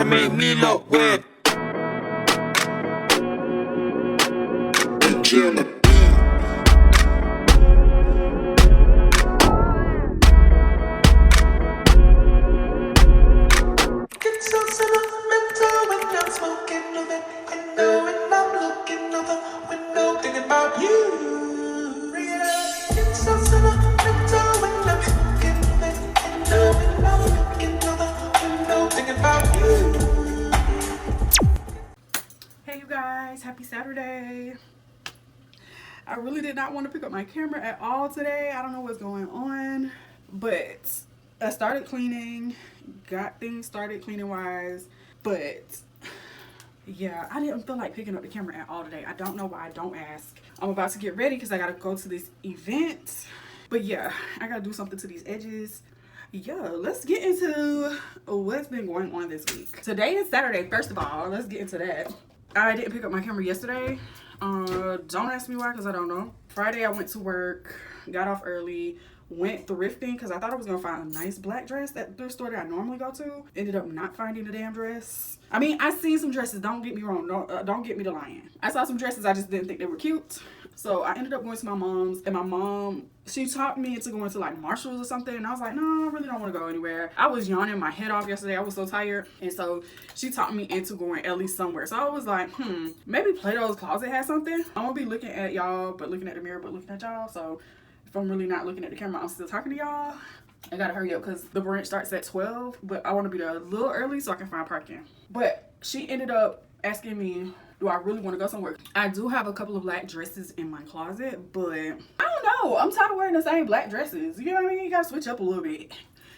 to make me look weird. Hey you guys, happy Saturday. I really did not want to pick up my camera at all today. I don't know what's going on, but I started cleaning, got things started cleaning wise, but yeah, I didn't feel like picking up the camera at all today. I don't know why, don't ask. I'm about to get ready because I gotta go to this event, but yeah, I gotta do something to these edges. Yeah, let's get into what's been going on this week. Today is Saturday, first of all, let's get into that. I didn't pick up my camera yesterday. Don't ask me why, because I don't know. Friday I went to work, got off early, went thrifting because I thought I was gonna find a nice black dress at the thrift store that I normally go to. Ended up not finding the damn dress. I mean, I seen some dresses, don't get me wrong, don't get me to lying. I saw some dresses, I just didn't think they were cute. So I ended up going to my mom's, and my mom, she talked me into going to like Marshall's or something, and I was like, no, I really don't want to go anywhere. I was yawning my head off yesterday, I was so tired, and so she talked me into going at least somewhere. So I was like, maybe Plato's Closet has something. I'm gonna be looking at y'all, but looking at the mirror, but looking at y'all. So if I'm really not looking at the camera, I'm still talking to y'all. I gotta hurry up because the brunch starts at 12, but I want to be there a little early so I can find parking. But she ended up asking me, do I really want to go somewhere? I do have a couple of black dresses in my closet, but I don't know. I'm tired of wearing the same black dresses. You know what I mean? You gotta switch up a little bit.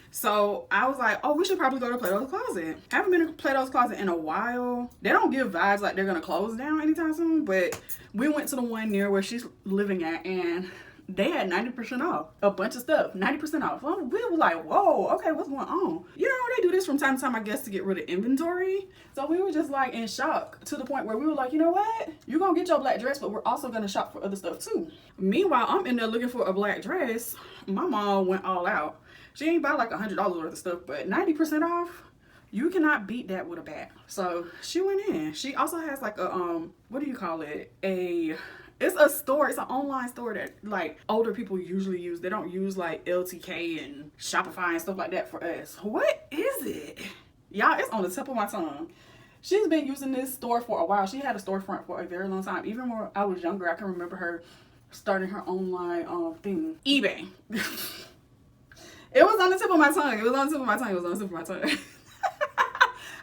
So I was like, oh, we should probably go to Plato's Closet. Haven't been to Plato's Closet in a while. They don't give vibes like they're gonna close down anytime soon, but we went to the one near where she's living at, and they had 90% off a bunch of stuff. 90% off. So we were like, whoa, okay, what's going on? You know, they do this from time to time, I guess, to get rid of inventory. So we were just like in shock to the point where we were like, you know what? You're gonna get your black dress, but we're also gonna shop for other stuff too. Meanwhile, I'm in there looking for a black dress. My mom went all out. She ain't buy like $100 worth of stuff, but 90% off, you cannot beat that with a bat. So she went in. She also has like a, what do you call it? It's a store, it's an online store that like older people usually use. They don't use like LTK and Shopify and stuff like that for us. What is it? Y'all, it's on the tip of my tongue. She's been using this store for a while. She had a storefront for a very long time. Even when I was younger, I can remember her starting her online thing. eBay. It was on the tip of my tongue. It was on the tip of my tongue. It was on the tip of my tongue.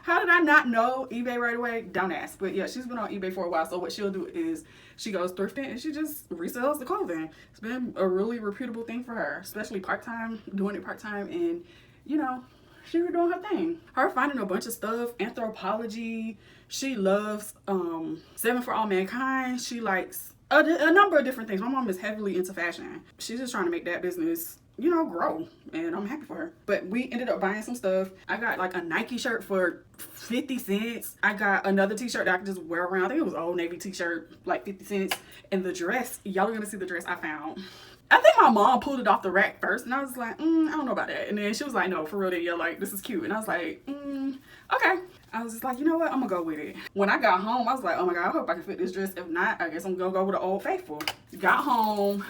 How did I not know eBay right away? Don't ask. But yeah, she's been on eBay for a while. So what she'll do is she goes thrifting and she just resells the clothing. It's been a really reputable thing for her, especially part-time, doing it part-time. And, you know, she was doing her thing. Her finding a bunch of stuff, anthropology. She loves 7 for All Mankind. She likes a number of different things. My mom is heavily into fashion. She's just trying to make that business, you know, grow, and I'm happy for her. But we ended up buying some stuff. I got like a Nike shirt for 50 cents. I got another t-shirt that I could just wear around. I think it was an Old Navy t-shirt, like 50 cents. And the dress, y'all are gonna see the dress I found. I think my mom pulled it off the rack first, and I was like, I don't know about that. And then she was like, no, for real, yeah, like, this is cute. And I was like, okay. I was just like, you know what, I'm gonna go with it. When I got home, I was like, oh my God, I hope I can fit this dress. If not, I guess I'm gonna go with the Old Faithful. Got home,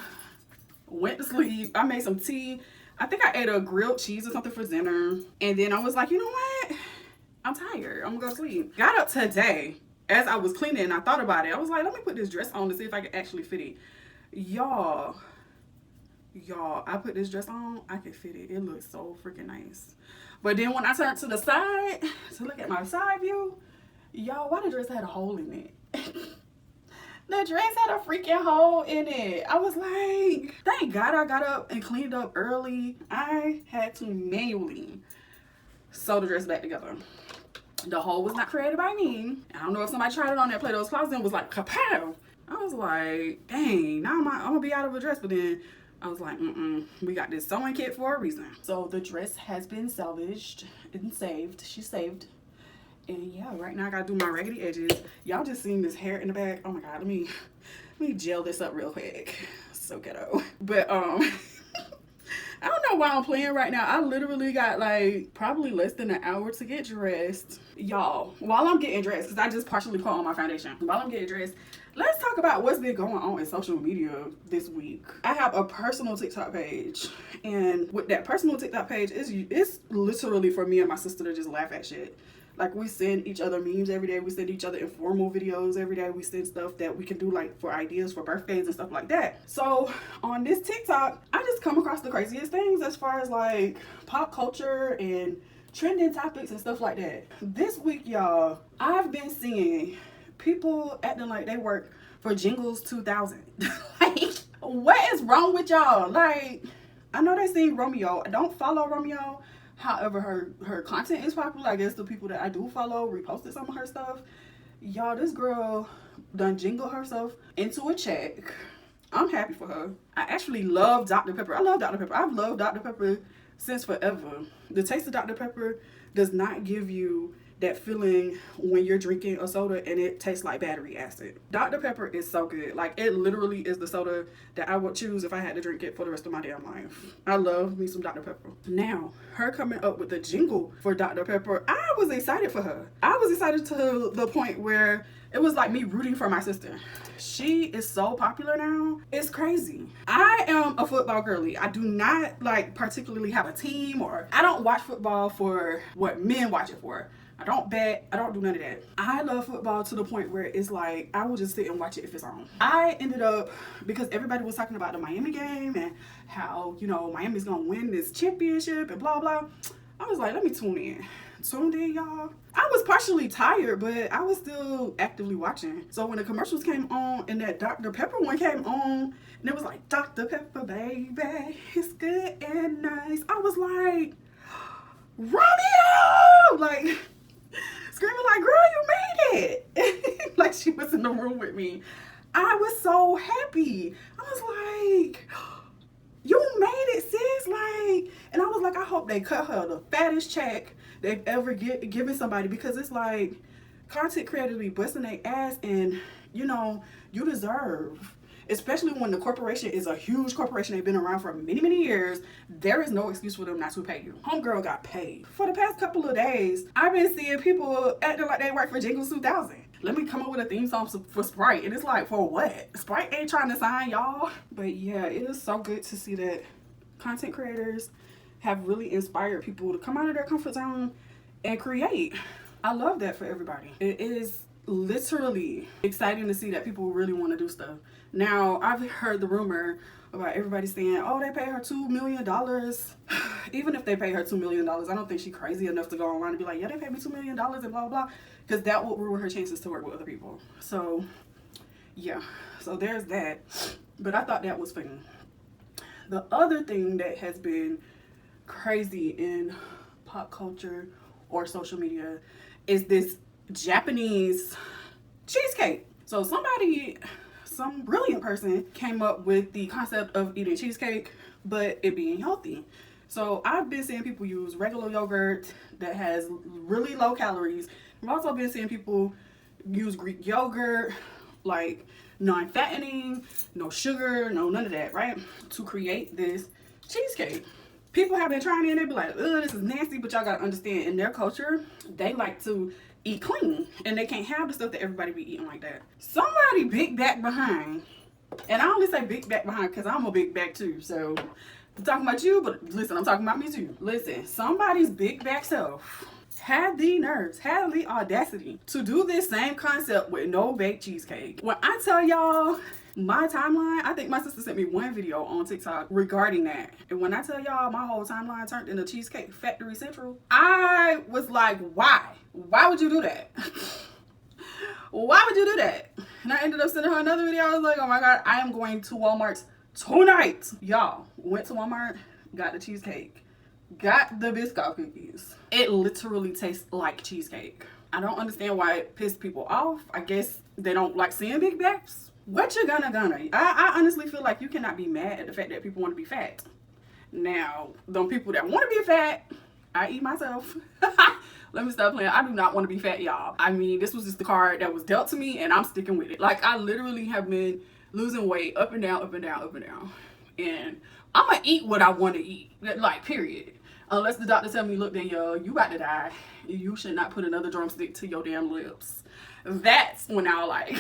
went to sleep. I made some tea. I think I ate a grilled cheese or something for dinner. And then I was like, you know what? I'm tired. I'm gonna go to sleep. Got up today. As I was cleaning, I thought about it. I was like, let me put this dress on to see if I can actually fit it. Y'all, I put this dress on. I can fit it. It looks so freaking nice. But then when I turned to the side to look at my side view, y'all, why the dress had a hole in it? The dress had a freaking hole in it. I was like, thank God I got up and cleaned up early. I had to manually sew the dress back together. The hole was not created by me. I don't know if somebody tried it on that Plato's Closet and was like, kapow. I was like, dang, now I'm gonna be out of a dress. But then I was like, we got this sewing kit for a reason. So the dress has been salvaged and saved. She's saved. And yeah, right now I gotta do my raggedy edges. Y'all just seen this hair in the back. Oh my God, let me gel this up real quick. So ghetto. But I don't know why I'm playing right now. I literally got like probably less than an hour to get dressed. Y'all, while I'm getting dressed, because I just partially put on my foundation. While I'm getting dressed, let's talk about what's been going on in social media this week. I have a personal TikTok page. And with that personal TikTok page, it's literally for me and my sister to just laugh at shit. Like, we send each other memes every day. We send each other informal videos every day. We send stuff that we can do, like, for ideas for birthdays and stuff like that. So, on this TikTok, I just come across the craziest things as far as, like, pop culture and trending topics and stuff like that. This week, y'all, I've been seeing people acting like they work for Jingles 2000. Like, what is wrong with y'all? Like, I know they seen Romeo. I don't follow Romeo. However, her content is popular. I guess the people that I do follow reposted some of her stuff. Y'all, this girl done jingle herself into a check. I'm happy for her. I actually love Dr. Pepper. I love Dr. Pepper. I've loved Dr. Pepper since forever. The taste of Dr. Pepper does not give you that feeling when you're drinking a soda and it tastes like battery acid. Dr. Pepper is so good. Like, it literally is the soda that I would choose if I had to drink it for the rest of my damn life. I love me some Dr. Pepper. Now, her coming up with the jingle for Dr. Pepper, I was excited for her. I was excited to the point where it was like me rooting for my sister. She is so popular now. It's crazy. I am a football girly. I do not like particularly have a team, or I don't watch football for what men watch it for. I don't bet. I don't do none of that. I love football to the point where it's like I will just sit and watch it if it's on. I ended up, because everybody was talking about the Miami game and how, you know, Miami's gonna win this championship and blah blah. I was like, let me tune in. Tuned in, y'all. I was partially tired, but I was still actively watching. So when the commercials came on and that Dr. Pepper one came on, and it was like, Dr. Pepper, baby, it's good and nice. I was like, Romeo! Like, screaming like, girl, you made it. Like, she was in the room with me. I was so happy. I was like, you made it, sis. Like, and I was like, I hope they cut her the fattest check they've ever given somebody, because it's like, content creators be busting their ass, and you know, you deserve, especially when the corporation is a huge corporation, they've been around for many years, there is no excuse for them not to pay you. Homegirl got paid. For the past couple of days, I've been seeing people acting like they work for Jingles 2000. Let me come up with a theme song for Sprite, and it's like, for what? Sprite ain't trying to sign y'all. But yeah, it is so good to see that content creators have really inspired people to come out of their comfort zone and create. I love that for everybody. It is literally exciting to see that people really want to do stuff. Now, I've heard the rumor about everybody saying, oh, they pay her $2 million. Even if they pay her $2 million, I don't think she's crazy enough to go around and be like, yeah, they paid me $2 million and blah, blah, because that will ruin her chances to work with other people. So, yeah. So there's that. But I thought that was funny. The other thing that has been crazy in pop culture or social media is this Japanese cheesecake. So some brilliant person came up with the concept of eating cheesecake, but it being healthy. So I've been seeing people use regular yogurt that has really low calories. I've also been seeing people use Greek yogurt, like non-fattening, no sugar, no none of that, right? To create this cheesecake. People have been trying it and they be like, ugh, this is nasty, but y'all gotta understand, in their culture, they like to eat clean, and they can't have the stuff that everybody be eating like that. Somebody big back behind, and I only say big back behind because I'm a big back too, so I'm talking about you, but listen, I'm talking about me too. Listen, somebody's big back self had the nerves, had the audacity to do this same concept with no baked cheesecake. When I tell y'all my timeline, I think my sister sent me one video on TikTok regarding that. And when I tell y'all my whole timeline turned into Cheesecake Factory Central, I was like, why? Why would you do that? Why would you do that? And I ended up sending her another video. I was like, oh my God, I am going to Walmart tonight. Y'all, went to Walmart, got the cheesecake, got the Biscoff cookies. It literally tastes like cheesecake. I don't understand why it pissed people off. I guess they don't like seeing big backs. What you gonna? I honestly feel like you cannot be mad at the fact that people want to be fat. Now, the people that want to be fat, i.e. myself, let me stop playing. I do not want to be fat, y'all. I mean, this was just the card that was dealt to me, and I'm sticking with it. Like, I literally have been losing weight up and down, up and down, up and down. And I'm gonna eat what I want to eat, like, period. Unless the doctor tell me, look, Danielle, you about to die. You should not put another drumstick to your damn lips. That's when I'll like,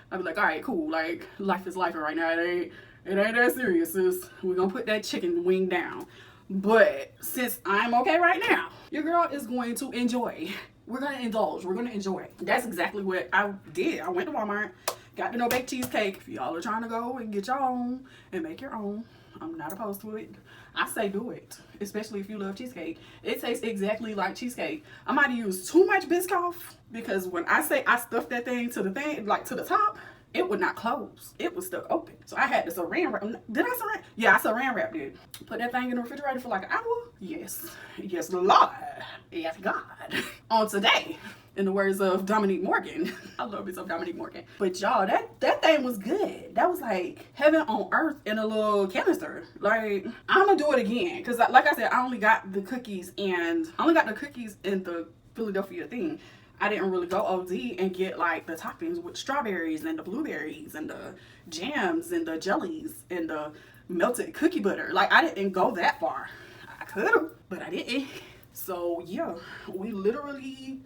I'll be like, all right, cool. Like, life is life right now. It ain't that serious, sis. We're gonna put that chicken wing down. But since I'm okay right now, your girl is going to enjoy. We're gonna indulge. We're gonna enjoy. That's exactly what I did. I went to Walmart, got the no-bake cheesecake. If y'all are trying to go and get your own and make your own, I'm not opposed to it. I say do it, especially if you love cheesecake. It tastes exactly like cheesecake. I might have used too much Biscoff because when I say I stuffed that thing to the thing, like to the top, it would not close. It was stuck open. So I had to saran wrap. Did I saran? Yeah, I saran wrapped it. Put that thing in the refrigerator for like an hour. Yes. Yes, Lord. Yes, God. On today, in the words of Dominique Morgan. I love me some Dominique Morgan. But y'all, that thing was good. That was like heaven on earth in a little canister. Like, I'm gonna do it again. Because like I said, I only got the cookies in the Philadelphia thing. I didn't really go OD and get like the toppings with strawberries and the blueberries and the jams and the jellies and the melted cookie butter. Like, I didn't go that far. I could have, but I didn't. So yeah, we literally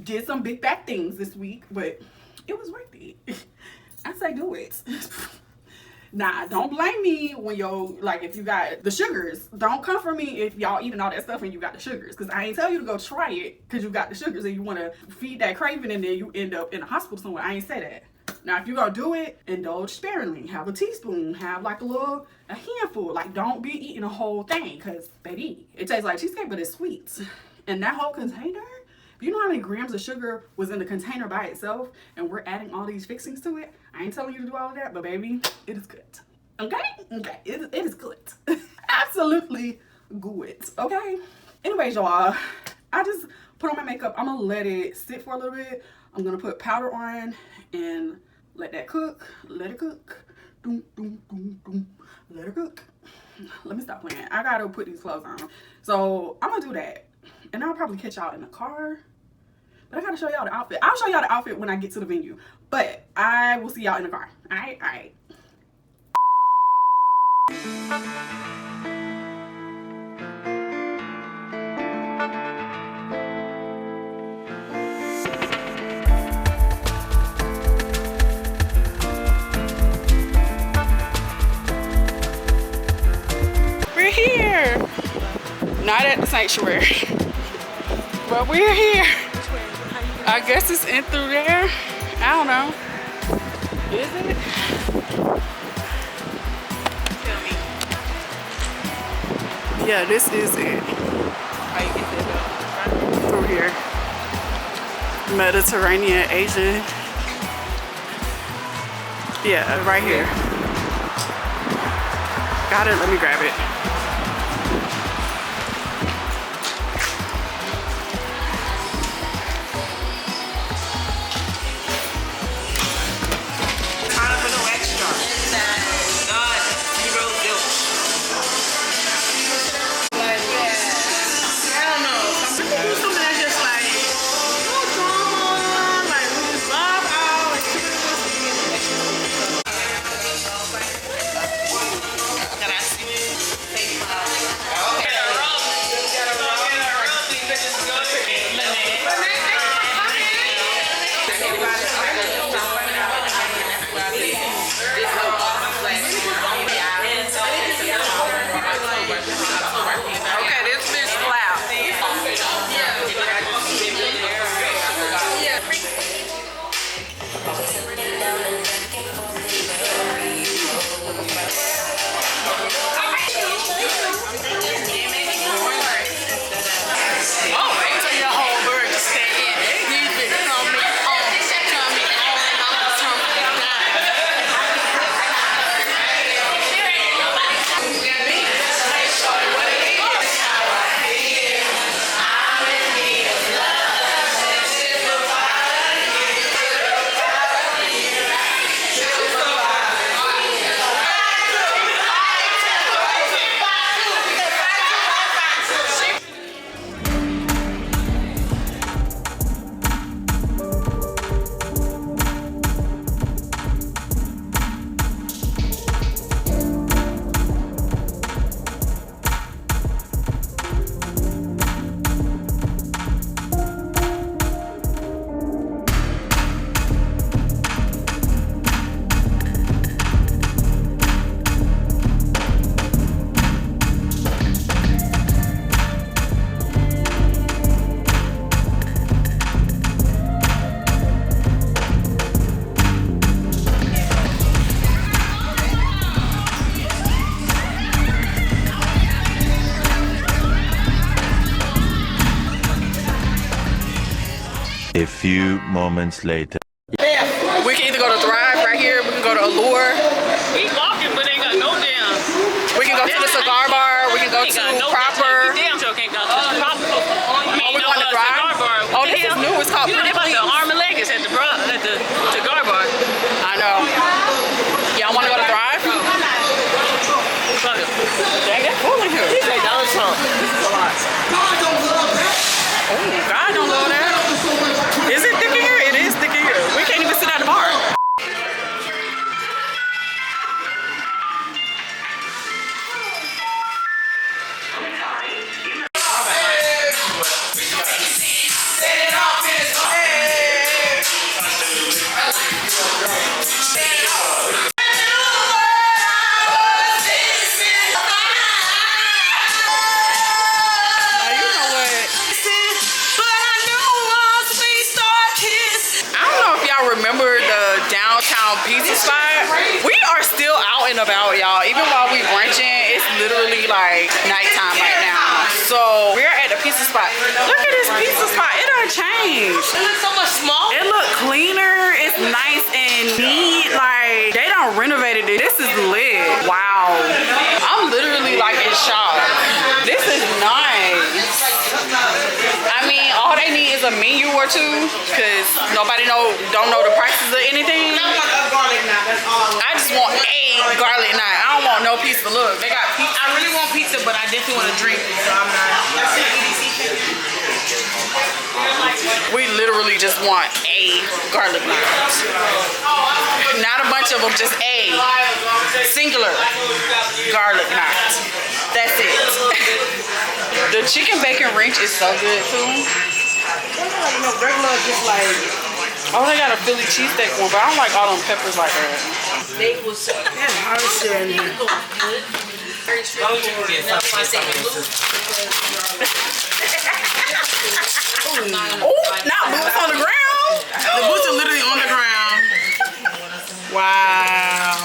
did some big fat things this week, but it was worth it. I say do it. Nah, don't blame me when if you got the sugars. Don't come for me if y'all eating all that stuff and you got the sugars. Because I ain't tell you to go try it because you got the sugars and you want to feed that craving and then you end up in a hospital somewhere. I ain't say that. Now, if you're going to do it, indulge sparingly. Have a teaspoon. Have like a handful. Like, don't be eating a whole thing because, baby, it tastes like cheesecake, but it's sweet. And that whole container, you know how many grams of sugar was in the container by itself and we're adding all these fixings to it? I ain't telling you to do all of that, but baby, it is good. Okay? Okay. It is good. Absolutely good. Okay? Anyways, y'all, I just put on my makeup. I'm going to let it sit for a little bit. I'm going to put powder on and let that cook. Let it cook. Doom, doom, doom, doom. Let it cook. Let me stop playing. I got to put these clothes on. So I'm going to do that. And I'll probably catch y'all in the car. But I gotta show y'all the outfit. I'll show y'all the outfit when I get to the venue. But I will see y'all in the car. Alright, alright. We're here. Not at the sanctuary. But we're here. I guess it's in through there. I don't know. Is it? Tell me. Yeah, this is it. How you get there? Through here. Mediterranean, Asian. Yeah, right here. Got it. Let me grab it. A few moments later. We can either go to Thrive right here. We can go to Allure. We walking, but ain't got no damn. We can go to the cigar bar. We can go to Proper. You damn sure can't go to the Proper. Oh, we going to Thrive? Oh, this is new. It's called Pretty Please. Please. The arm and leg is at the cigar bar. I know. Y'all want to go to Thrive? Fuck it. Dang, that's cool in here. $8 song. This is a lot. Oh, God, don't love that. Is it thick in here? It is thick in here. We can't even sit at the bar. Remember the downtown pizza spot? We are still out and about, y'all. Even while we brunching, it's literally like nighttime right now. So we're at the pizza spot. Look at this pizza spot. It done changed. It looks so much smaller. It look cleaner. It's nice and neat. Like they done renovated it. This is lit. Wow. I'm literally like in shock. This is nice. I mean, all they need is a menu or two, cause nobody don't know the prices of anything. I want a garlic knot. That's all I want. I just want a garlic knot. I don't want no pizza. Look, they got pizza. I really want pizza, but I definitely want to drink, so I'm not. That's the EDC thing. We literally just want a garlic knot. Not a bunch of them, just a singular garlic knot. That's it. The chicken bacon ranch is so good too. You know, regular just like Oh, they got a Philly cheesesteak one, but I don't like all them peppers like that. they was hard shit. Oh, not boots on the ground. The boots are literally on the ground. Wow.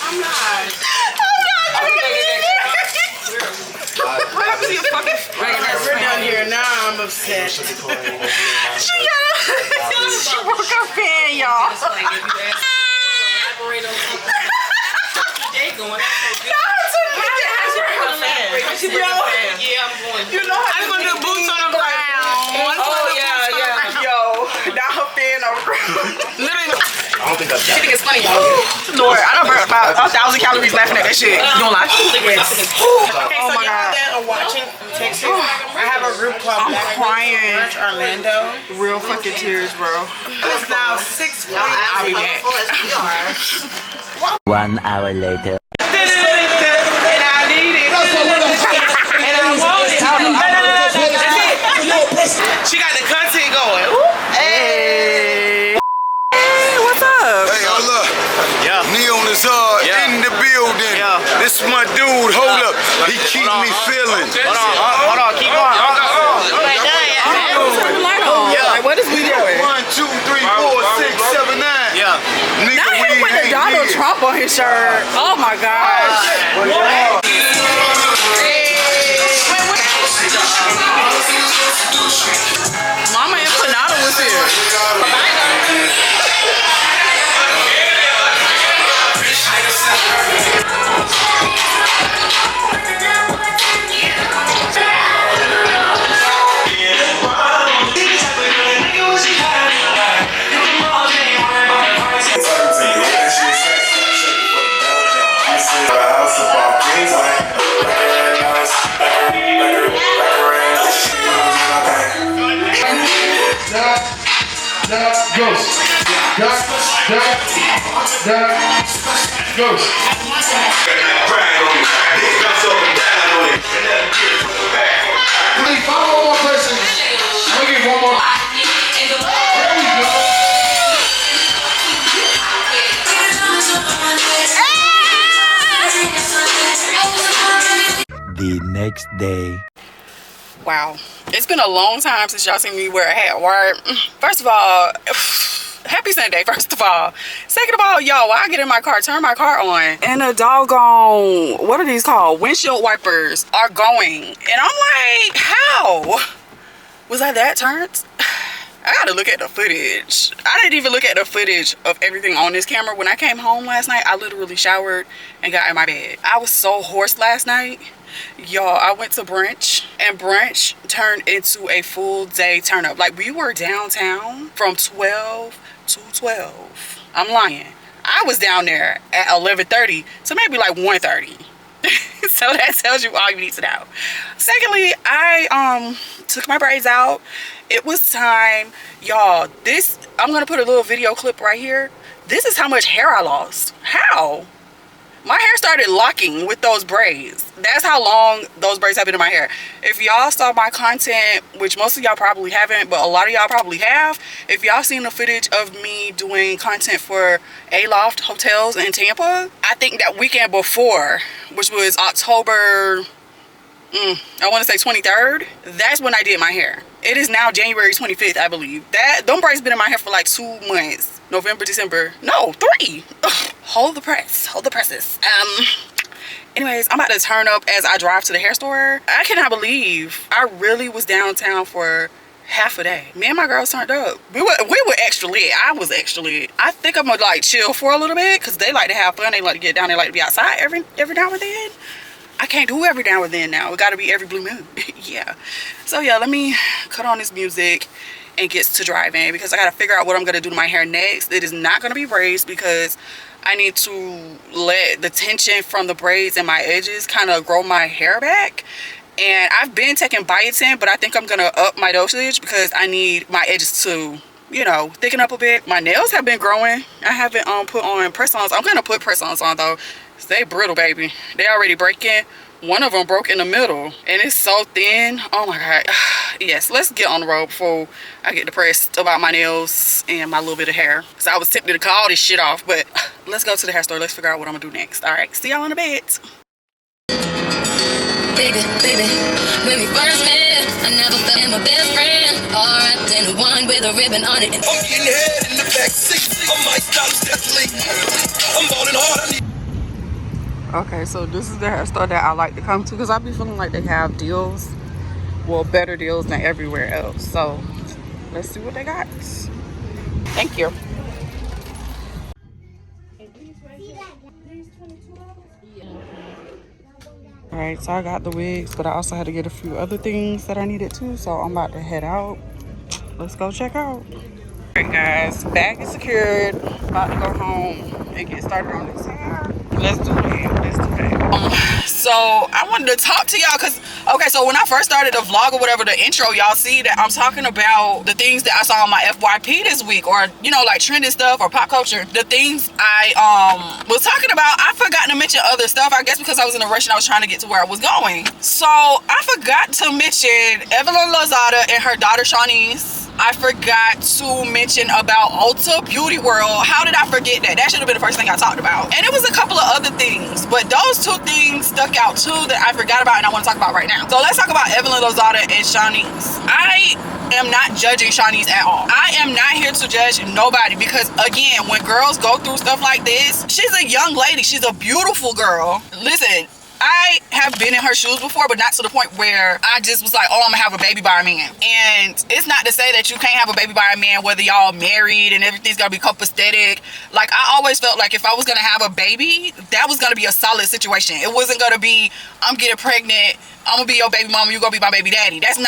I'm not. We're down here now. I'm upset. She broke her pen, y'all. You know how I'm gonna do boots on the ground. Oh yeah. Yo, now her pen on the ground. Literally. I don't think that's She think it's funny, y'all. Lord, I done burnt about 1,000 calories laughing at that shit. You don't lie. Okay, Oh so my y'all God. that are watching from Texas, I have a group called I'm Black crying. Brunch Orlando. Real fucking tears, bro. It's now 6:40. I'll be back. 1 hour later. And I need it. And I want it. She got the content going. Hey. Hey, what's up? Hey, hold up. Yeah. Neon Lozada in the building. Yeah. This is my dude. Hold up. He keep me feeling. Hold on, keep going. Turn the light on. Yeah. Like, what is we doing? 1, 2, 3, 4, 6, 7, 9. Yeah. Nigga, Now we he put the ain't Donald here. Trump on his shirt. Oh my gosh. Mama Empanada was here. Ghost. Ghost. We need 5 more questions. I'm gonna get one more. There we go. The next day. Wow. It's been a long time since y'all seen me wear a hat, right? First of all, Happy Sunday, first of all. Second of all, y'all, when I get in my car, turn my car on, and the doggone, what are these called? Windshield wipers are going. And I'm like, how? Was I that turned? I gotta look at the footage. I didn't even look at the footage of everything on this camera. When I came home last night, I literally showered and got in my bed. I was so hoarse last night. Y'all, I went to brunch, and brunch turned into a full day turn up. Like, we were downtown from 12 to 12. I'm lying. I was down there at 11:30 to maybe like 1:30. So that tells you all you need to know. Secondly, I took my braids out. It was time, y'all. This, I'm gonna put a little video clip right here. This is how much hair I lost. How? My hair started locking with those braids. That's how long those braids have been in my hair. If y'all saw my content, which most of y'all probably haven't, but a lot of y'all probably have, if y'all seen the footage of me doing content for Aloft Hotels in Tampa, I think that weekend before, which was October, I want to say 23rd, that's when I did my hair. It is now January 25th, I believe. Them braids been in my hair for like 2 months. November, December, no, 3. Ugh, hold the press, hold the presses. Anyways, I'm about to turn up as I drive to the hair store. I cannot believe I really was downtown for half a day. Me and my girls turned up. We were extra lit. I was extra lit. I think I'm gonna like chill for a little bit because they like to have fun. They like to get down. They like to be outside every now and then. I can't do every now and then now. It gotta be every blue moon. Yeah. So yeah, let me cut on this music and get to driving because I gotta figure out what I'm gonna do to my hair next. It is not gonna be braids because I need to let the tension from the braids and my edges kind of grow my hair back. And I've been taking biotin, but I think I'm gonna up my dosage because I need my edges to, you know, thicken up a bit. My nails have been growing. I haven't put on press-ons. I'm gonna put press-ons on though. They brittle, baby. They already breaking. One of them broke in the middle and it's so thin. Oh my god. Yes, let's get on the road before I get depressed about my nails and my little bit of hair, because I was tempted to cut all this shit off. But let's go to the hair store. Let's figure out what I'm gonna do next. All right, see y'all in a bit. Baby, when we first met, I never felt my best friend. All wrapped in one with a ribbon on it. I'm getting head in the back seat. Oh my God, definitely. I'm balling hard. Okay, so this is the hair store that I like to come to because I be feeling like they have deals, well, better deals than everywhere else. So let's see what they got. Thank you. All right, so I got the wigs, but I also had to get a few other things that I needed too. So I'm about to head out. Let's go check out. All right, guys, bag is secured. About to go home and get started on this hair. Let's do it. Let's do it. So I wanted to talk to y'all because, okay, so when I first started the vlog or whatever, the intro, y'all see that I'm talking about the things that I saw on my FYP this week, or, you know, like trending stuff or pop culture. The things I was talking about, I forgot to mention other stuff, I guess because I was in a rush and I was trying to get to where I was going. So I forgot to mention Evelyn Lozada and her daughter Shanice. I forgot to mention about Ulta Beauty World. How did I forget that? That should have been the first thing I talked about. And it was a couple of other things, but those two things stuck out too that I forgot about and I want to talk about right now. So let's talk about Evelyn Lozada and Shanice. I am not judging Shanice at all. I am not here to judge nobody because, again, when girls go through stuff like this, she's a young lady. She's a beautiful girl. Listen, I have been in her shoes before, but not to the point where I just was like, oh, I'm gonna have a baby by a man. And it's not to say that you can't have a baby by a man whether y'all married and everything's gonna be copacetic. Like, I always felt like if I was gonna have a baby, that was gonna be a solid situation. It wasn't gonna be, I'm getting pregnant, I'm gonna be your baby mama, you gonna be my baby daddy. That's not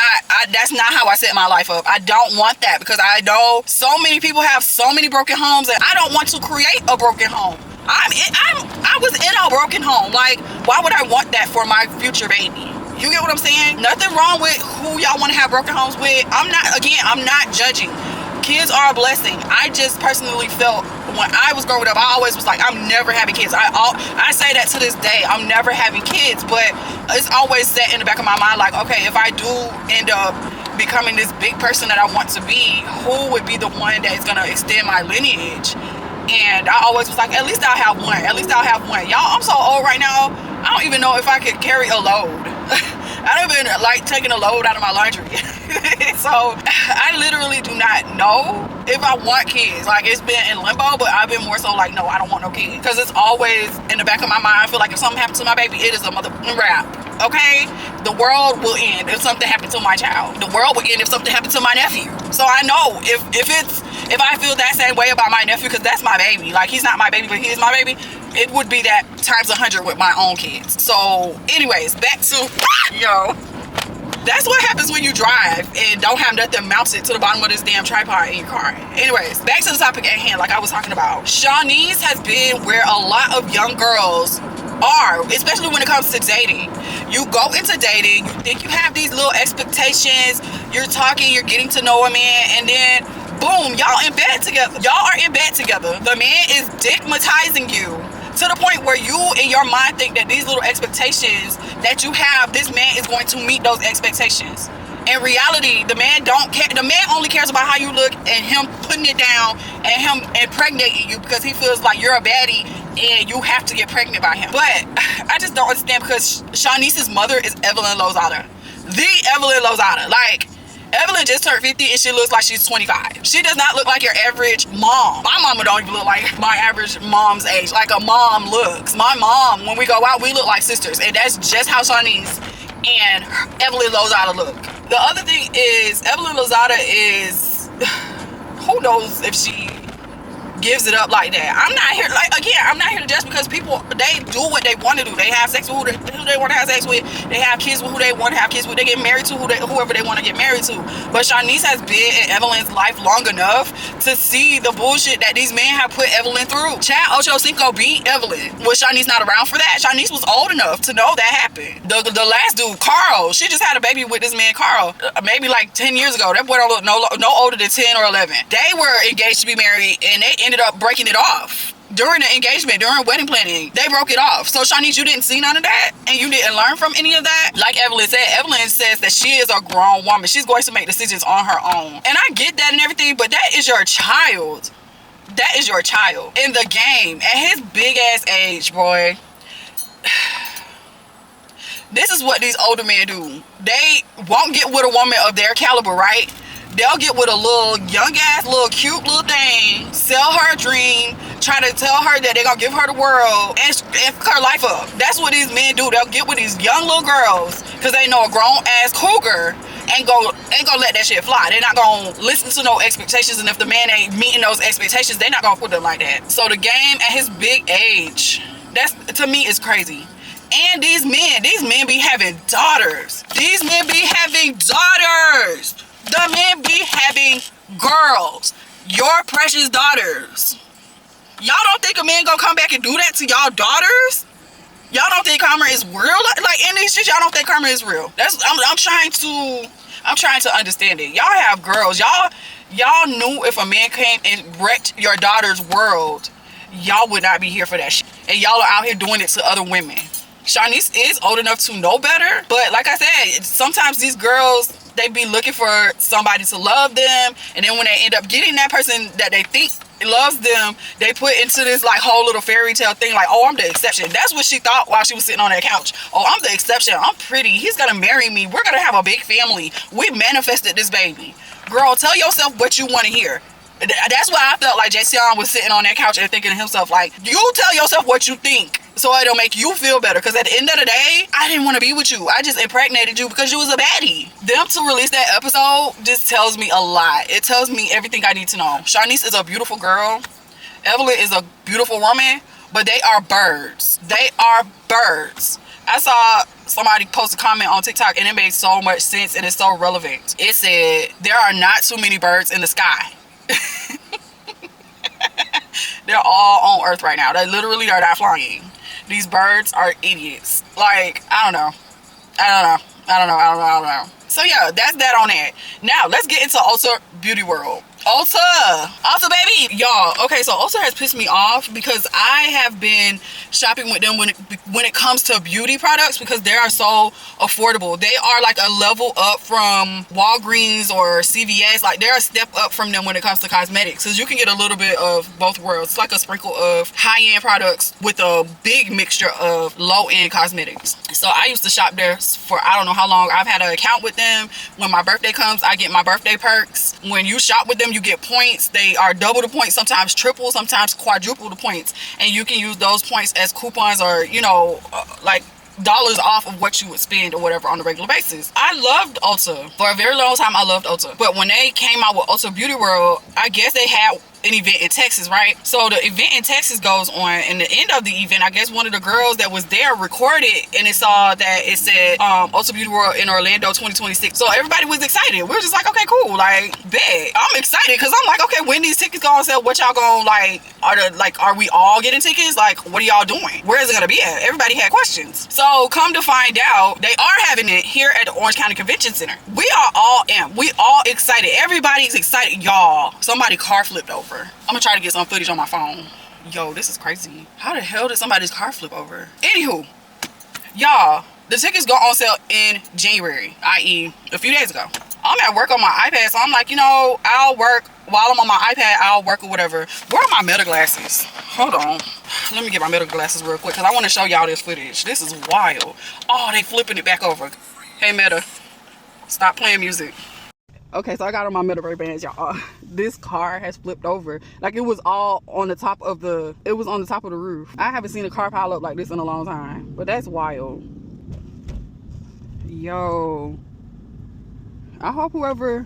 how I set my life up. I don't want that because I know so many people have so many broken homes and I don't want to create a broken home. I was in a broken home. Like, why would I want that for my future baby? You get what I'm saying? Nothing wrong with who y'all want to have broken homes with. I'm not judging. Kids are a blessing. I just personally felt when I was growing up, I always was like, I'm never having kids. I say that to this day. I'm never having kids, but it's always set in the back of my mind, like, okay, if I do end up becoming this big person that I want to be, who would be the one that is gonna extend my lineage? And I always was like, at least I'll have one. At least I'll have one. Y'all, I'm so old right now, I don't even know if I could carry a load. I don't even like taking a load out of my laundry. So I literally do not know if I want kids. Like, it's been in limbo, but I've been more so like, no, I don't want no kids. Because it's always in the back of my mind. I feel like if something happens to my baby, it is a motherfucking wrap. Okay? The world will end if something happened to my child. The world will end if something happened to my nephew. So I know if I feel that same way about my nephew, because that's my baby. Like, he's not my baby, but he is my baby. It would be that times 100 with my own kids. So anyways, back to, yo. That's what happens when you drive and don't have nothing mounted to the bottom of this damn tripod in your car. Anyways, back to the topic at hand, like I was talking about. Shanice has been where a lot of young girls are, especially when it comes to dating. You go into dating, you think you have these little expectations, you're talking, you're getting to know a man, and then boom, y'all in bed together. Y'all are in bed together. The man is dickmatizing you to the point where you in your mind think that these little expectations that you have, this man is going to meet those expectations. In reality, the man don't care. The man only cares about how you look and him putting it down and him impregnating you because he feels like you're a baddie and you have to get pregnant by him. But I just don't understand, because Shanice's mother is Evelyn Lozada. The Evelyn Lozada. Like, Evelyn just turned 50 and she looks like she's 25. She does not look like your average mom. My mama don't even look like my average mom's age, like a mom looks. My mom, when we go out, we look like sisters, and that's just how Shanice and Evelyn Lozada look. The other thing is, Evelyn Lozada is, who knows if she gives it up like that. I'm not here, like, again, I'm not here to judge, because people, they do what they want to do. They have sex with who they want to have sex with. They have kids with who they want to have kids with. They get married to whoever they want to get married to. But Shanice has been in Evelyn's life long enough to see the bullshit that these men have put Evelyn through. Chad Ocho Cinco beat Evelyn. Was Shanice not around for that? Shanice was old enough to know that happened. The last dude, Carl, she just had a baby with this man, Carl, maybe like 10 years ago. That boy don't look no older than 10 or 11. They were engaged to be married, and they ended up breaking it off during the engagement, during wedding planning. They broke it off. So Shanice, you didn't see none of that, and you didn't learn from any of that. Like Evelyn said, Evelyn says that she is a grown woman. She's going to make decisions on her own, and I get that and everything, but that is your child. That is your child in the game at his big ass age, boy. This is what these older men do. They won't get with a woman of their caliber, right? They'll get with a little young ass, little cute little thing, sell her a dream, try to tell her that they're gonna give her the world and fuck her life up. That's what these men do. They'll get with these young little girls because they know a grown ass cougar ain't gonna let that shit fly. They're not gonna listen to no expectations, and if the man ain't meeting those expectations, they're not gonna put them like that. So the game at his big age, that's, to me, is crazy. And these men be having daughters. These men be having daughters. The men be having girls, your precious daughters. Y'all don't think a man gonna come back and do that to y'all daughters? Y'all don't think karma is real? Like in these shit, y'all don't think karma is real? That's I'm trying to understand it. Y'all have girls. Y'all knew if a man came and wrecked your daughter's world, y'all would not be here for that shit. And y'all are out here doing it to other women. Shanice is old enough to know better, but like I said, sometimes these girls, they be looking for somebody to love them, and then when they end up getting that person that they think loves them, they put into this like whole little fairy tale thing, like, oh, I'm the exception. That's what she thought while she was sitting on that couch. Oh, I'm the exception. I'm pretty. He's gonna marry me. We're gonna have a big family. We manifested this baby. Girl, tell yourself what you want to hear. That's why I felt like Jason was sitting on that couch and thinking to himself, like, you tell yourself what you think so it'll make you feel better. Because at the end of the day, I didn't want to be with you. I just impregnated you because you was a baddie. Them to release that episode just tells me a lot. It tells me everything I need to know. Shanice is a beautiful girl. Evelyn is a beautiful woman. But they are birds. They are birds. I saw somebody post a comment on TikTok and it made so much sense and it's so relevant. It said, there are not too many birds in the sky. They're all on Earth right now. They literally are not flying. These birds are idiots. Like, I don't know. So yeah, that's that on that. Now let's get into Ulta Beauty World. Ulta baby, y'all. Okay, so Ulta has pissed me off because I have been shopping with them when it comes to beauty products because they are so affordable. They are like a level up from Walgreens or CVS. Like they're a step up from them when it comes to cosmetics, because you can get a little bit of both worlds. It's like a sprinkle of high-end products with a big mixture of low-end cosmetics. So I used to shop there for I don't know how long. I've had an account with them. When my birthday comes, I get my birthday perks. When you shop with them, you get points. They are double the points, sometimes triple, sometimes quadruple the points, and you can use those points as coupons or, you know, like dollars off of what you would spend or whatever on a regular basis. I loved Ulta for a very long time. I loved Ulta, but when they came out with Ulta Beauty World, I guess they had an event in Texas, right? So the event in Texas goes on, and the end of the event, I guess one of the girls that was there recorded, and it saw that it said Ulta Beauty World in Orlando 2026. So everybody was excited. We were just like, okay, cool, like bet. I'm excited because I'm like, okay, when these tickets go on sale, what y'all gonna like? Are we all getting tickets? Like, what are y'all doing? Where is it gonna be at? Everybody had questions. So come to find out, they are having it here at the Orange County Convention Center. We are all amped. We all excited. Everybody's excited, y'all. Somebody car flipped over. I'm gonna try to get some footage on my phone. Yo, this is crazy. How the hell did somebody's car flip over? Anywho, y'all, the tickets go on sale in January, i.e. a few days ago. I'm at work on my iPad, so I'm like, you know, I'll work while I'm on my iPad. I'll work or whatever. Where are my Meta glasses? Hold on. Let me get my Meta glasses real quick because I want to show y'all this footage. This is wild. Oh, they flipping it back over. Hey, Meta, stop playing music. Okay, so I got on my Meta Ray-Bans, y'all. This car has flipped over. Like it was all on the top of the, it was on the top of the roof. I haven't seen a car pile up like this in a long time, but that's wild. Yo, I hope whoever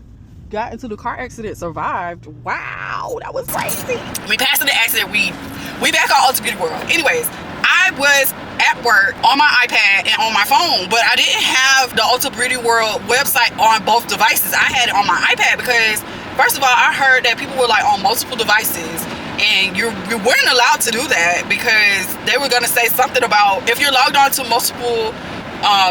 got into the car accident survived. Wow, that was crazy. We passed the accident. We back on Ulta Beauty World. Anyways, I was at work on my iPad and on my phone, but I didn't have the Ulta Beauty World website on both devices. I had it on my iPad because, first of all, I heard that people were like on multiple devices, and you weren't allowed to do that because they were gonna say something about if you're logged on to multiple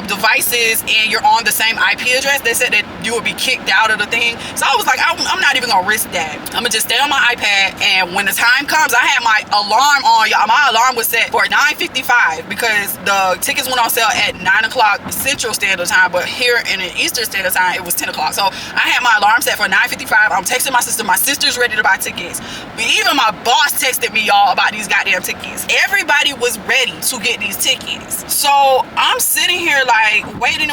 devices and you're on the same IP address, they said that you would be kicked out of the thing. So I was like, I'm not even gonna risk that. I'm gonna just stay on my iPad, and when the time comes, I had my alarm on, y'all. My alarm was set for 9:55 because the tickets went on sale at 9 o'clock Central Standard Time, but here in the Eastern Standard Time, it was 10 o'clock. So I had my alarm set for 9:55. I'm texting my sister. My sister's ready to buy tickets. But even my boss texted me, y'all, about these goddamn tickets. Everybody was ready to get these tickets. So I'm sitting here like waiting.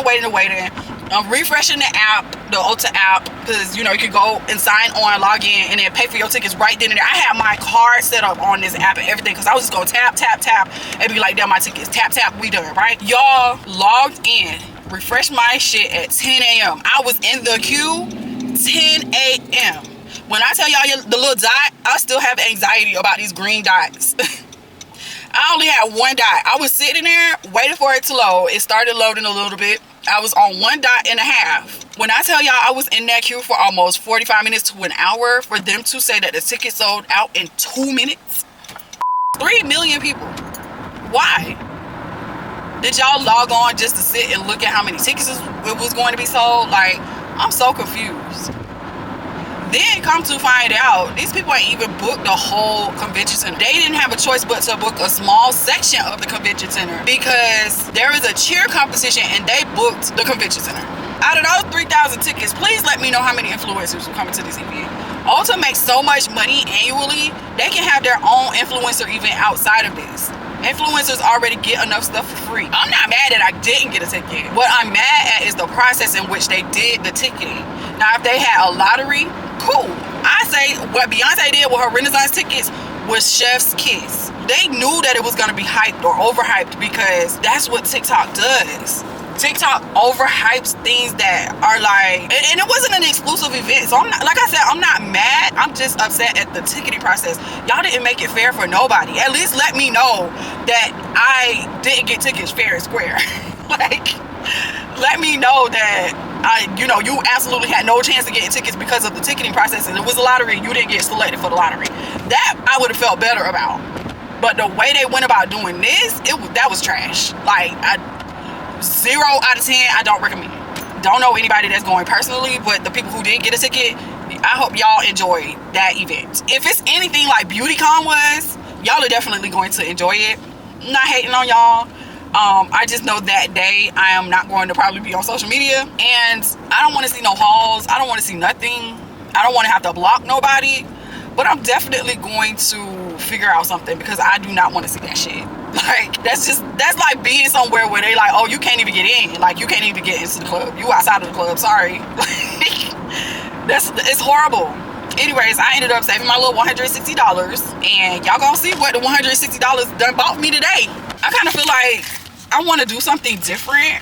I'm refreshing the app, the Ulta app, because you know you can go and sign on, log in, and then pay for your tickets right then and there. I had my card set up on this app and everything because I was just gonna tap and be like, damn, my tickets, tap, we done, right? Y'all, logged in, refreshed my shit at 10 a.m. I was in the queue 10 a.m. When I tell y'all the little dot, I still have anxiety about these green dots. I only had one dot. I was sitting there waiting for it to load. It started loading a little bit. I was on 1.5 dots. When I tell y'all I was in that queue for almost 45 minutes to an hour for them to say that the ticket sold out in 2 minutes. 3 million people. Why? Did y'all log on just to sit and look at how many tickets it was going to be sold? Like, I'm so confused. Then come to find out, these people ain't even booked the whole convention center. They didn't have a choice but to book a small section of the convention center because there is a cheer competition and they booked the convention center. Out of those 3,000 tickets, please let me know how many influencers will come to this event. Ulta makes so much money annually, they can have their own influencer event outside of this. Influencers already get enough stuff for free. I'm not mad that I didn't get a ticket. What I'm mad at is the process in which they did the ticketing. Now, if they had a lottery, cool. I say what Beyonce did with her Renaissance tickets was chef's kiss. They knew that it was gonna be hyped or overhyped because that's what TikTok does. TikTok overhypes things that are like, and it wasn't an exclusive event. So I'm not, like I said, I'm not mad. I'm just upset at the ticketing process. Y'all didn't make it fair for nobody. At least let me know that I didn't get tickets fair and square. Like, let me know that you absolutely had no chance of getting tickets because of the ticketing process, and it was a lottery and you didn't get selected for the lottery. That I would have felt better about. But the way they went about doing this, that was trash. Like, 0 out of 10, I don't recommend it. Don't know anybody that's going personally, but the people who did get a ticket, I hope y'all enjoyed that event. If it's anything like BeautyCon was, y'all are definitely going to enjoy it. I'm not hating on y'all. I just know that day I am not going to probably be on social media, and I don't want to see no hauls. I don't want to see nothing. I don't want to have to block nobody, but I'm definitely going to figure out something because I do not want to see that shit. Like, that's like being somewhere where they like, oh, you can't even get in. Like, you can't even get into the club. You outside of the club, sorry. It's horrible. Anyways, I ended up saving my little $160, and y'all gonna see what the $160 done bought me today. I kind of feel like I want to do something different,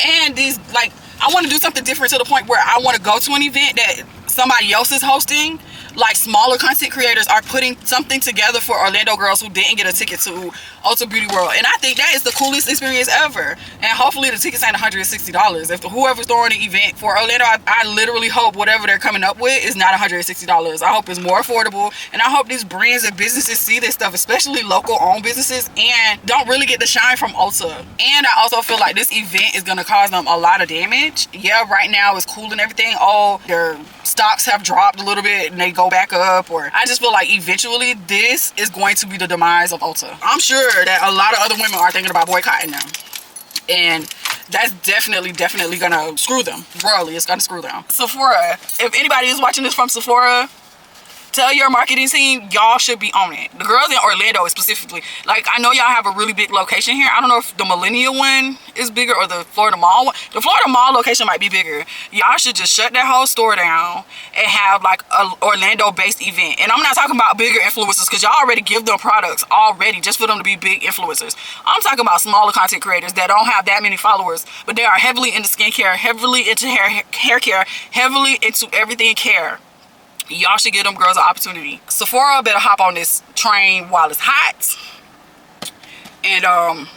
and I want to do something different to the point where I want to go to an event that somebody else is hosting. Like, smaller content creators are putting something together for Orlando girls who didn't get a ticket to Ulta Beauty World, and I think that is the coolest experience ever. And hopefully the tickets ain't $160. If whoever's throwing an event for Orlando, I literally hope whatever they're coming up with is not $160. I hope it's more affordable, and I hope these brands and businesses see this stuff, especially local owned businesses, and don't really get the shine from Ulta. And I also feel like this event is going to cause them a lot of damage. Yeah, right now it's cool and everything. Oh, their stocks have dropped a little bit and they go back up, or I just feel like eventually this is going to be the demise of Ulta. I'm sure that a lot of other women are thinking about boycotting them, and that's definitely gonna screw them royally. It's gonna screw them. Sephora, if anybody is watching this from Sephora, tell your marketing team y'all should be on it. The girls in Orlando specifically, like, I know y'all have a really big location here. I don't know if the Millennial one is bigger or the Florida Mall one. The Florida Mall location might be bigger. Y'all should just shut that whole store down and have like a Orlando based event. And I'm not talking about bigger influencers, because y'all already give them products already just for them to be big influencers. I'm talking about smaller content creators that don't have that many followers, but they are heavily into skincare, heavily into hair care, heavily into everything care. Y'all should give them girls an opportunity. Sephora better hop on this train while it's hot. And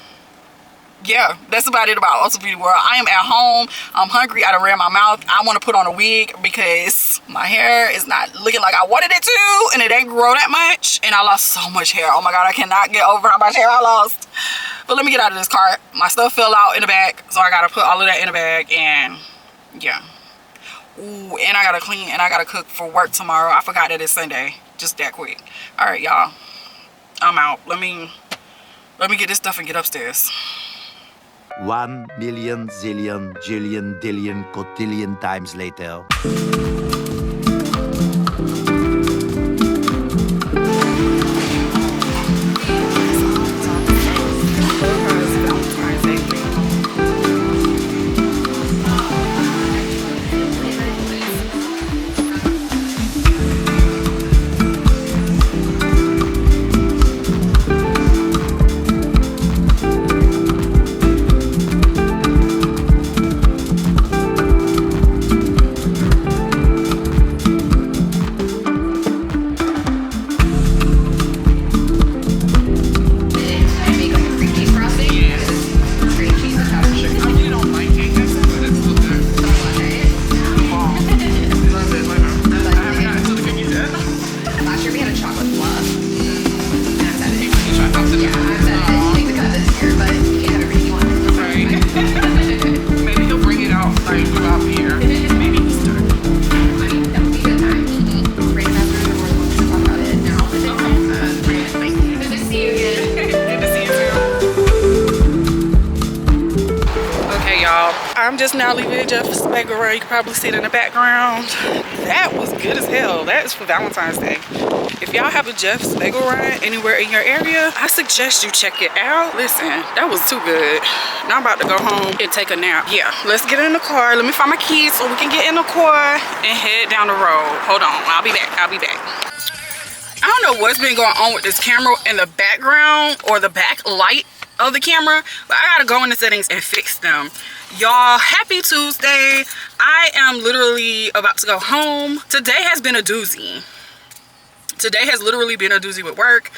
yeah, that's about it about Ulta Beauty World. I am at home. I'm hungry. I done ran my mouth. I want to put on a wig because my hair is not looking like I wanted it to, and it ain't grow that much, and I lost so much hair. Oh my god, I cannot get over how much hair I lost. But let me get out of this cart. My stuff fell out in the back, so I gotta put all of that in the bag. And yeah. Ooh, and I gotta clean and I gotta cook for work tomorrow. I forgot that it's Sunday. Just that quick. All right, y'all, I'm out. Let me get this stuff and get upstairs. 1 million zillion jillion dillion cotillion times later. I'm just now leaving Jeff's Bagel Run. You can probably see it in the background. That was good as hell. That is for Valentine's Day. If y'all have a Jeff's Bagel Run anywhere in your area, I suggest you check it out. Listen, that was too good. Now I'm about to go home and take a nap. Yeah, let's get in the car. Let me find my keys so we can get in the car and head down the road. Hold on, I'll be back. I don't know what's been going on with this camera in the background or the back light of the camera, but I gotta go in the settings and fix them. Y'all, happy Tuesday. I am literally about to go home. Today has been a doozy. Today has literally been a doozy with work.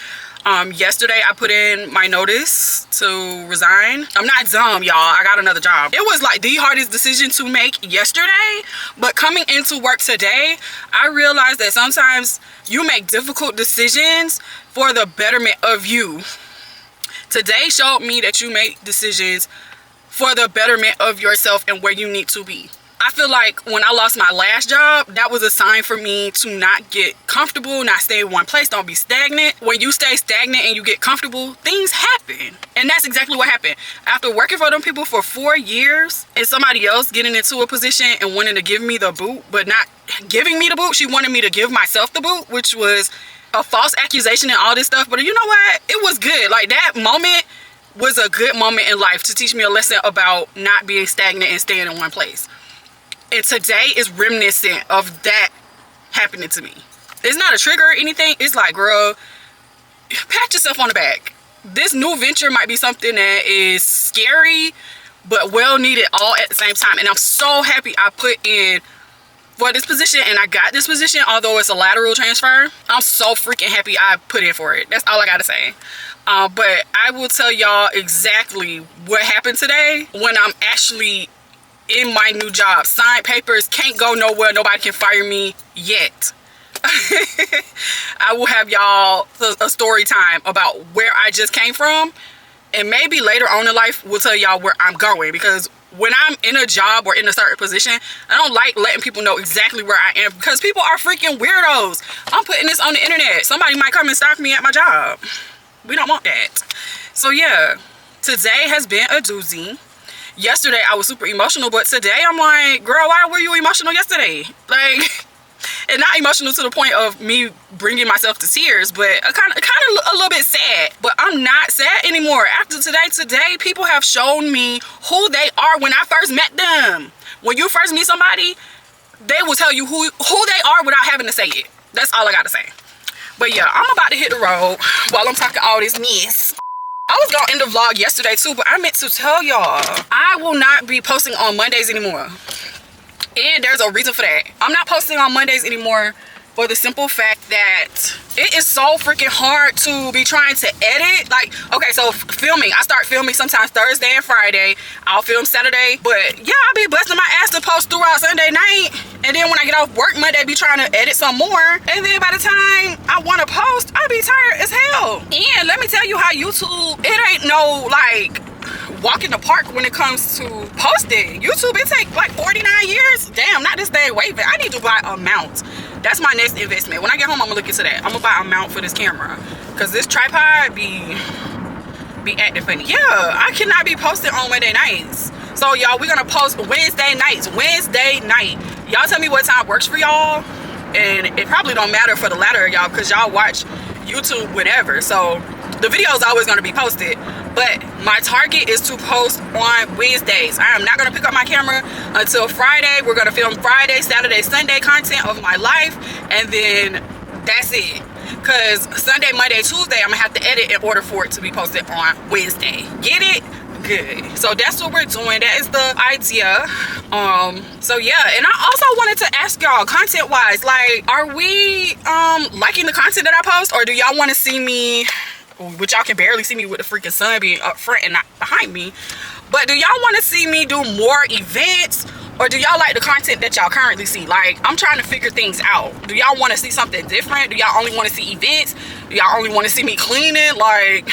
Yesterday I put in my notice to resign. I'm not dumb, y'all. I got another job. It was like the hardest decision to make yesterday, but coming into work today, I realized that sometimes you make difficult decisions for the betterment of you. Today showed me that you make decisions for the betterment of yourself and where you need to be. I feel like when I lost my last job, that was a sign for me to not get comfortable, not stay in one place, don't be stagnant. When you stay stagnant and you get comfortable, things happen. And that's exactly what happened. After working for them people for 4 years and somebody else getting into a position and wanting to give me the boot, but not giving me the boot, she wanted me to give myself the boot, which was a false accusation and all this stuff. But you know what? It was good. Like, that moment was a good moment in life to teach me a lesson about not being stagnant and staying in one place. And today is reminiscent of that happening to me. It's not a trigger or anything. It's like, girl, pat yourself on the back. This new venture might be something that is scary, but well needed all at the same time. And I'm so happy I put in for this position and I got this position, although it's a lateral transfer. I'm so freaking happy I put in for it. That's all I gotta say. But I will tell y'all exactly what happened today when I'm actually in my new job. Signed papers, can't go nowhere, nobody can fire me yet. I will have y'all a story time about where I just came from, and maybe later on in life we'll tell y'all where I'm going, because when I'm in a job or in a certain position, I don't like letting people know exactly where I am, because people are freaking weirdos. I'm putting this on the internet. Somebody might come and stalk me at my job. We don't want that. So yeah, today has been a doozy. Yesterday I was super emotional, but today I'm like, girl, why were you emotional yesterday? Like, and not emotional to the point of me bringing myself to tears, but kind of a little bit sad. But I'm not sad anymore. After today people have shown me who they are when I first met them. When you first meet somebody, they will tell you who they are without having to say it. That's all I gotta say. But yeah, I'm about to hit the road while I'm talking all this mess. I was gonna end the vlog yesterday too, but I meant to tell y'all, I will not be posting on Mondays anymore. And there's a reason for that. I'm not posting on Mondays anymore for the simple fact that it is so freaking hard to be trying to edit. Like, okay, so filming, I start filming sometimes Thursday and Friday. I'll film Saturday, but yeah, I'll be busting my ass to post throughout Sunday night. And then when I get off work Monday, be trying to edit some more. And then by the time I want to post, I'll be tired as hell. And let me tell you how YouTube, it ain't no like walk in the park when it comes to posting. YouTube, it takes like 49 years. Damn, not this thing waving. I need to buy a mount. That's my next investment. When I get home, I'm gonna look into that. I'm gonna buy a mount for this camera, because this tripod be acting funny. Yeah, I cannot be posting on Wednesday nights. So y'all, we're gonna post Wednesday nights. Wednesday night. Y'all tell me what time works for y'all. And it probably don't matter for the latter of y'all, because y'all watch YouTube, whatever. So the video is always gonna be posted. But my target is to post on Wednesdays. I am not gonna pick up my camera until Friday. We're gonna film Friday, Saturday, Sunday content of my life, and then that's it. Because Sunday, Monday, Tuesday, I'm gonna have to edit in order for it to be posted on Wednesday. Get it? Good. So that's what we're doing. That is the idea. So yeah, and I also wanted to ask y'all, content wise, like, are we liking the content that I post, or do y'all want to see me, which y'all can barely see me with the freaking sun being up front and not behind me, but do y'all want to see me do more events, or do y'all like the content that y'all currently see? Like, I'm trying to figure things out. Do y'all want to see something different? Do y'all only want to see events? Do y'all only want to see me cleaning? Like,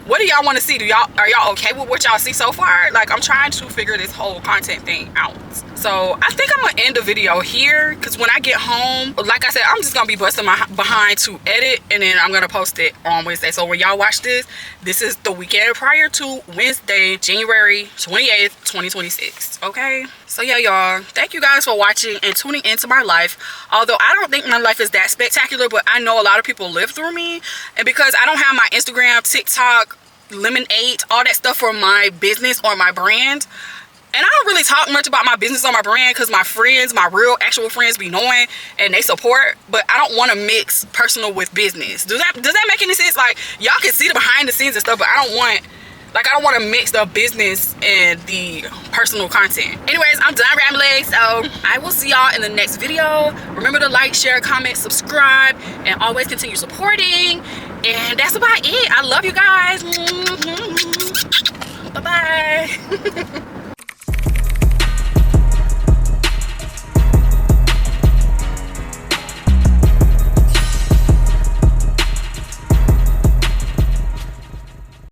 what do y'all want to see? Are y'all okay with what y'all see so far? Like, I'm trying to figure this whole content thing out. So I think I'm gonna end the video here, because when I get home, like I said, I'm just gonna be busting my behind to edit, and then I'm gonna post it on Wednesday. So when y'all watch this, this is the weekend prior to Wednesday, January 28th, 2026. Okay, so yeah, y'all, thank you guys for watching and tuning into my life. Although I don't think my life is that spectacular, but I know a lot of people live through me, and because I don't have my Instagram, TikTok, Lemonade, all that stuff for my business or my brand. And I don't really talk much about my business or my brand, because my friends, my real actual friends, be knowing and they support. But I don't want to mix personal with business. Does that make any sense? Like, y'all can see the behind the scenes and stuff, but I don't want to mix the business and the personal content. Anyways, I'm done rambling, so I will see y'all in the next video. Remember to like, share, comment, subscribe, and always continue supporting. And that's about it. I love you guys. Bye-bye.